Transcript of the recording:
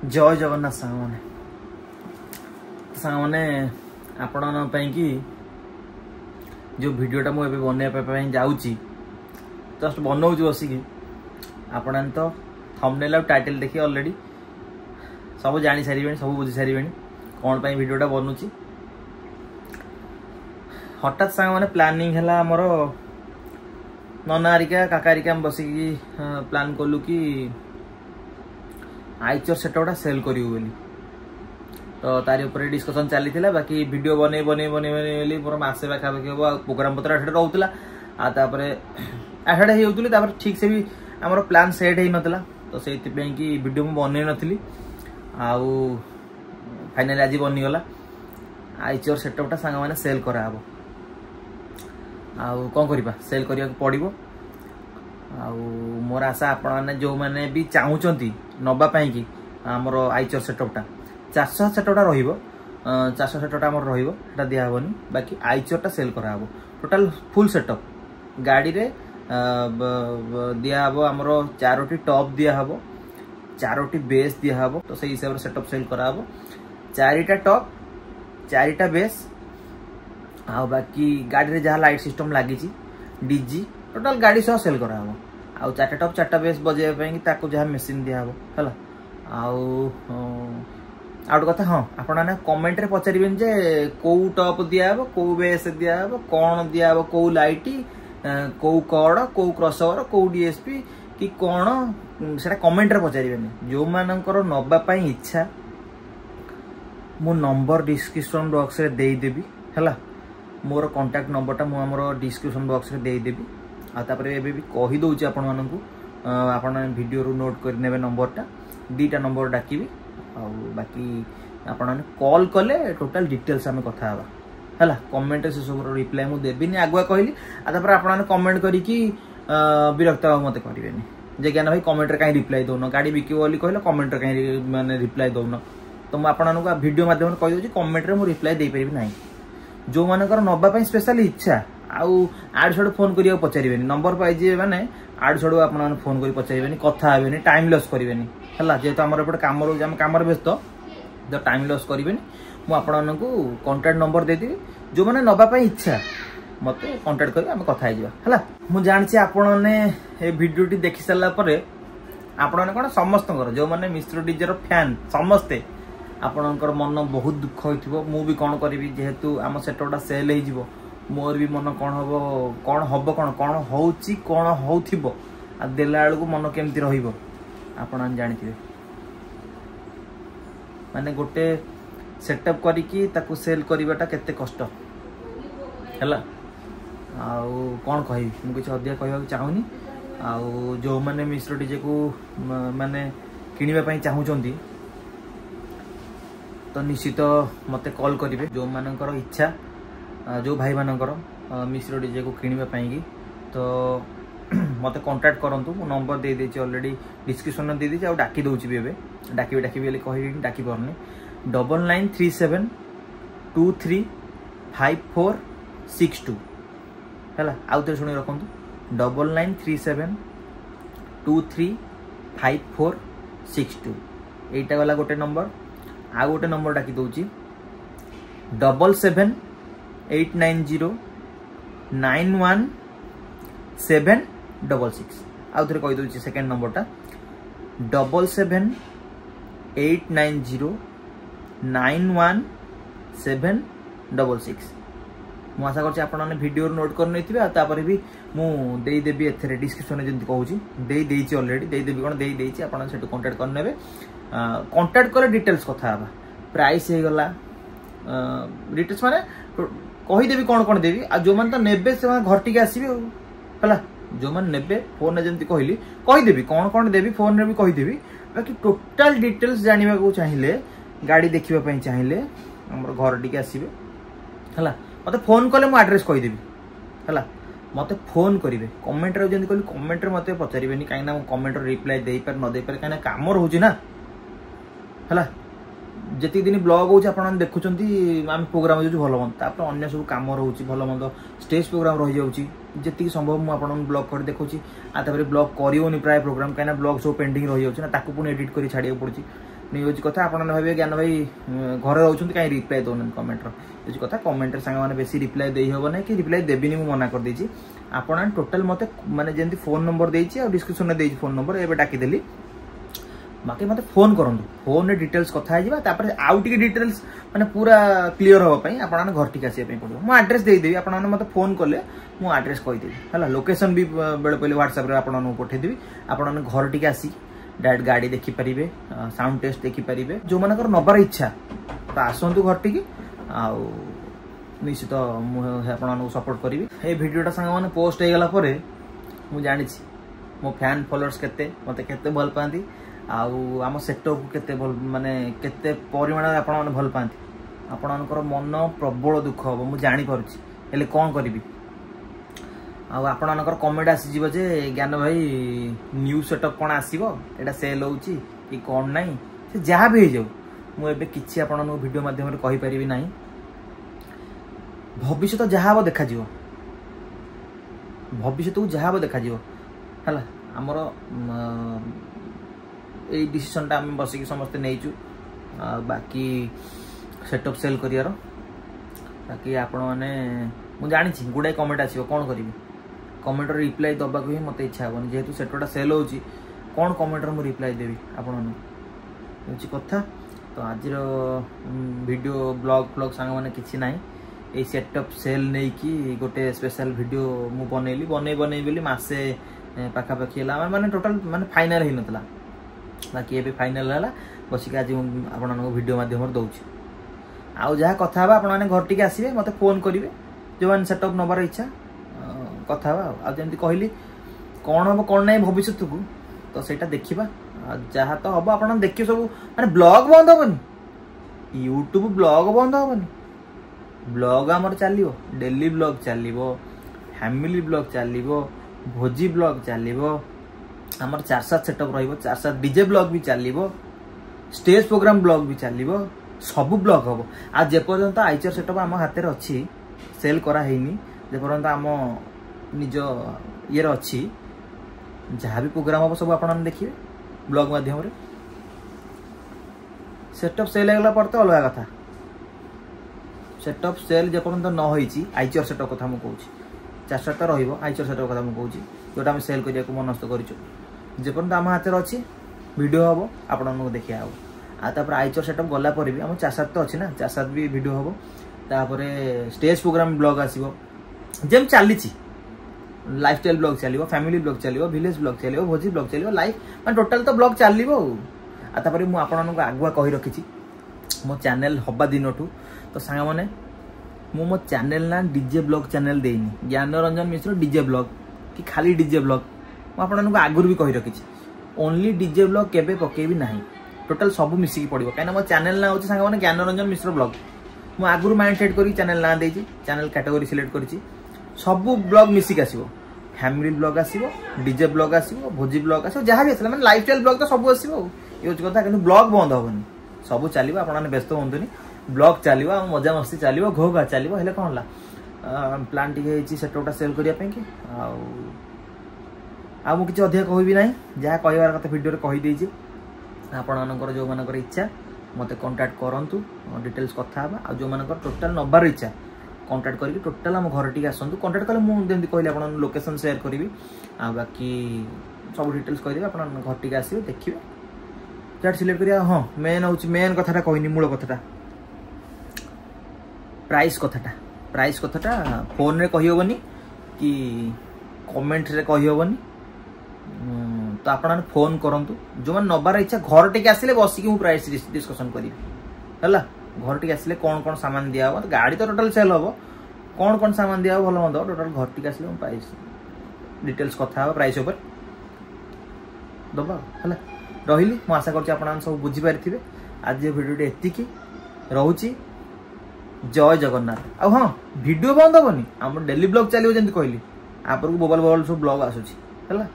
जय जगन्नाथ सांग मैंने आपण कि जो वीडियोटा मुझे बनवाई जाऊँगी जस्ट बनाऊँ बसिकी आपण तो थंबनेल और टाइटल देखिए ऑलरेडी सब जानी सारे सब बुझी सारे कौन पर वीडियोटा बनूची हठात सांग मैंने प्लानिंग है आमर नना हरिका काका हरिका बसिकी प्लान कलु कि आइचर सेटअपटा सेल करूँ बोली तो तारी ऊपर डिस्कसन चली बाकी वीडियो बने बने बने बने मोर मसे पाखापाखि हम प्रोग्राम पत्र आठे रोला आठे होता ठीक से भी आमर प्लान सेट हो नाला तो से कि वीडियो मुझे बनई नी आउ फाइनाली आज बनीगला आइचर सेटअपटा सांग मैंने सेल कराब आउ कौन करवा सेल करने पड़ो आउ मोर आशा आपण जो मैंने भी चाहूँगी नवापाई कि आमर आइचर सेटअपटा 400 सेटअपटा रहिबो 400 सेटअपटा आमर रहिबो सेटा दिया हबनी बाकी आइचरटा सेल कराबो टोटल फुल सेटअप गाड़ी रे दिया हबो आमर 4टी टॉप दिया हबो 4टी बेस दिया हबो तो सही हिसाब से सेटअप सेल कराबो 4टा टॉप 4टा बेस आ बाकी गाड़ी रे जहाँ लाइट सिस्टम लगी डीजी टोटल गाड़ी सह सेल कराबो आ 4टा टॉप 4टा बेस बजेबा पई कि ताको जहाँ मेसिन दिया हबो हला आउट कथा हाँ आपने कमेंट रे पचारे जे कौ टॉप दियाब कौ बेस दियाब कौन दियाब कौ लाइट कौ कड़ कौ क्रॉसओवर कौ डीएसपी कि कौन से कमेंट रे पचारे जो मानकर नवापाई इच्छा मो नंबर डिस्क्रिप्शन बॉक्स रे देदेवी है मोर कांटेक्ट नंबरटा मुझे डिस्क्रिप्शन बॉक्स रे देदेवी आतापर भी कहीदे आपण मानू आपण वीडियो रू नोट कर नेबे नंबरटा 2टा नंबर डाकिबी आ बाकी आपण कॉल कले टोटल डिटेल्स आम कथा है कमेंट से सब रिप्लाई मुझे देवी आगुआ कहली आतापर आपण कमेंट करिकी विरक्त मत करेंगे जे ज्ञान भाई कमेंट कहीं रिप्लाई दौन गाड़ी बिक बोली कहले कमेंट कहीं माने रिप्लाई दौन तो मुझे आपको वीडियो माध्यम कहीदे कमेंट रे मुझे रिप्लाई दे पारि ना जो मानकर नवापाई स्पेशल इच्छा आउ आड़ छड़ फोन करिया पचारे नंबर पाइजे मैंने आड़ छड़ आप फोन कर पचारे कथा हे टाइम लॉस करेंगे है जेहेतु आम एपटे कम रोज आम कम व्यस्त तो टाइम लॉस करेंगे मुझे कांटेक्ट नंबर देदेवी जो मैंने नवापाई इच्छा मत कांटेक्ट कर आम कथा है मुझे जानी आपने ये वीडियोटी देखी सारापर आपण कौन समस्त जो मैंने मिश्र डीजे फैन समस्ते आपणकर मन बहुत दुख हो भी कौन करी जेहेतु आम सेटअपटा सेल हो मोर भी मन कौन हम कौन कौन होची कौन होथिबो आ देला बेलू मन केमती रहिबो आपण जानथिबे माने गोटे सेटअप करिकी ताकू सेल करिवाटा केते कष्ट हैला आउ कौन कहि मु किछ अधिक कहबा चाहूनी आउ जो माने मिश्र डीजे को माने किनिबा पई चाहूचंती तो निश्चित मते कॉल करेंगे जो मानकर इच्छा जो भाई मानकर मिश्र डीजे को किनिबा पई कि तो मत कांटेक्ट करंतु मो नंबर दे देछि ऑलरेडी डिस्क्रिप्शन में दे देछि आ डाकी दोछि भी एबे डाकी बेले कहि डाकी परनी 9937 235462 हैला आउ ते सुनि रखंतु 9937 235462 एटा वाला गोटे नंबर आ गोटे नंबर डाकी दोछि 7789191766 आउ थे कही दूसरी सेकेंड नंबरटा 7789191766 मु आशा करछि आपन वीडियो नोट कर नहीं थे भी मुदेदेवी एथे डिस्क्रिप्शन में जमी कहूँ देदेवी ऑलरेडी देदेवी कौन देदेवी आप कांटेक्ट करने कांटेक्ट कले डिटेल्स कथा प्राइस हो गला डिटेल्स माने कहीदेवी कौन कौन देवी आ जो मैंने तो नेबे से घर टिके आसबे है जो मैंने नेबे फोन में जमी कहली कहीदेवी कौन कौन देवी फोन में भी कहीदेवी बाकी टोटाल डिटेल्स जानवा को चाहिए गाड़ी देखा चाहिए आम घर टिके आसबे है मत फोन कले मु एड्रेस कहीदेवी है मत फोन करेंगे कमेंट रे जमी कहली कमेंट रे मत पचारे कहीं कमेंट रिप्लाई दे पारे न दे पारे कहीं काम रोचे ना है जी दिन ब्लॉग हो देखुं आम प्रोग्राम जो भल मंद अन्य सब कम रोचे भल मंद स्टेज प्रोग्राम रही जाऊँगी जी संभव मुझे ब्लॉग कर देखुची आतापर ब्लॉग कर प्राय प्रोग्राम कहीं ब्लॉग सब पेंडिंग रही जाऊँ ना पुणी एडिट कर छाड़ा पड़ी नहीं कथा आप भावे ज्ञान भाई घर रोच कहीं रिप्लाई दौन कमेंटर ये कथा कमेंट सांग मैंने बेसी रिप्लाई दे हे ना कि रिप्लाई देवी मुझे मना कर देछि आपन टोटल मते माने जेंती फोन नंबर देछि और डिस्क्रिप्शन में देछि फोन नंबर एबे डाकी देली बाकी मते फोन करंतु फोन रे डिटेल्स कथा आइबा तापर आउट की डिटेल्स माने पूरा क्लियर होबा पई आपन घर ठीक आसी पई पड़ो मो एड्रेस दे देबी आपन मते फोन करले मो एड्रेस कहि देबी हला लोकेशन भी बेले पहिले WhatsApp रे आपन पठे देबी आपन घर ठीक आसी डायरेक्ट गाड़ी देखि परिबे साउंड टेस्ट देखि परिबे जो मानकर नबार इच्छा तो आसंतु घर ठीक आ निश्चित मुझे सपोर्ट करी ये भिडियोटा सांग मैंने पोस्ट हो गला मुझे जानी मो फैन फॉलोअर्स केते मते केते भल पाती आम सेटअप को केते भल माने केते परिमाण आपण माने भल पाती आपणकर मन प्रबल दुख हम मुझे जानी पारुछि हेले कोन करिवि आपणकर कमेंट आसीजिवो जे ज्ञान भाई न्यू सेटअप कोन आसीबो एटा सेल होउछि कि कोन नाही से जहाँ भी हो जाऊ मु एबे किछि आपण वीडियो माध्यम रे कहि परिबि नाही भविष्य तो जहाँ हम देखा भविष्य तो जहाँ हम देखा है आमर ये डिसीजन टा आम बसिक समस्ते नहींचु बाकी सेटअप सेल करियार बाकी आपण मैंने मुझे जानी गुड़ाए कमेंट आसो कौन करी कमेंट रिप्लाई दबाक ही मत इच्छा हेनी जेहेतु सेटअपटा सेल हो कौन कमेंट मुझे रिप्लाई देवी आपण कथा तो आज वीडियो ब्लॉग सांग मैंने किसी ना ये सेटअप सेल नहीं कि गोटे स्पेशल वीडियो मु बनैली बनै बोली मासे पाखापाखि है माने टोटल माने फाइनल ही नतला बाकी ये फाइनल है बसिक आज आपको वीडियो माध्यम दौर आउ जहाँ कथा आप घर टिके आसवे मत फोन करेंगे जो मैंने सेटअप नबार इच्छा कथा आमती कहली कौन हम कौन ना भविष्य को तो सहीटा देखा जहाँ तो हम आप देखिए सब माने ब्लॉग बंद हेनी यूट्यूब ब्लॉग बंद हेनी ब्लॉग आमर चलो डेली ब्लॉग चलो फैमिली ब्लॉग चलो भोजी ब्लॉग चलो आमर 4-7 सेटअप रो डीजे ब्लॉग भी चलो स्टेज प्रोग्राम ब्लॉग भी चलो सब ब्लॉग हम आज जेपर्यंत आईचर सेटअप आम हाथ में अच्छी सेल करानी जेपर्यंत आम निज ये अच्छी जहाँ भी प्रोग्राम हम सब आप देखिए ब्लॉग माध्यम सेटअप सेल होगला पर तो अलग कथा सेटअप सेल जेपर्यंत न होई आईचर सेटअप कथा मु कहूँ 4 तो रही आईचर सेटअप कथा मुझे कहूँ जोटा आम सेल करने को मनस्थ करपर्यंत आम हाथ में अच्छी भिडियो हम आपको देखा हम आपर आईचर सेटअप गला भी आम 4-7 तो अच्छी ना 4-7 भी भिडियो हम तापर स्टेज प्रोग्राम ब्लॉग आसो जम चली लाइफस्टाइल ब्लॉग चलो फैमिली ब्लॉग चलो विलेज ब्लॉग चलो भोजी ब्लॉग चलो लाइफ मैं टोटाल तो ब्लॉग चलो आपर मुझे आगुआ कही रखी मो चैनल हवा दिन तो सांग मैंने मो चैनल ना डीजे ब्लॉग चैनल देनी ज्ञान रंजन मिश्र डीजे ब्लॉग कि खाली डीजे ब्लॉग मुझे आगुरी भी कही रखी ओनली डीजे ब्लॉग केबे पकेबी ना टोटाल सब मिसिकी पड़ो कहीं मो चैनल ना होची सांग मैंने ज्ञान रंजन मिश्र ब्लॉग मु आगुरी माइंड सेट करी चैनल ना देजी चैनल कैटेगरी सिलेक्ट करी सब ब्लॉग मिसिक आसीबो फैमिली ब्लॉग आसीबो डीजे ब्लॉग आसीबो भोजी ब्लॉग आसीबो जहाँ भी आसला माने लाइफस्टाइल ब्लॉग तो सब आसीबो ये कथा कि ब्लॉग बंद हेनी सब चलो आपने व्यस्त हूँ ब्लॉग चलो मजा मस्ती चलो घोघा चलो हेल्ले कौन है प्लान टी सेटअपटा सेल करने कि मुझे अधिक कहबी ना जहाँ कहबार कथा वीडियो कहीदे आपणकर जो मानकर इच्छा मत कांटेक्ट करूँ डिटेल्स कथा आ जो मानकर टोटाल नबार इच्छा कांटेक्ट करके टोटाल आम घर टी आसतु कांटेक्ट कले मुझे कहली आप लोकेशन शेयर करी बाकी सब डिटेल्स कहीदेवी आप घर टी आसवे देखिए जहाँ सिलेक्ट करिया हाँ मेन हूँ मेन कथाटा कहनी मूल कथाटा प्राइस कथाटा फोन रे कहीहबनी कि कमेंट रे कहीहबनी तो आप फोन करूँ जो मैंने नबार इच्छा घर टे आसिले बसिक मुझे प्राइस डिस्कसन करी है घर टे आसिले कौन कौन सामान दिया तो गाड़ी तो टोटाल सेल हम कौन कौन सामान दिया भल मंद टोटाल घर टे आसिले प्राइस डिटेल्स कथा प्राइस उपर दबा है रही मुझे आशा कर सब बुझीपारे आज भिडियो एतिकी रोची जय जगन्नाथ हाँ वीडियो बंद हेनी आम डेली ब्लॉग चलो जमी कहली आप बोबाल सब ब्लॉग आसूँ है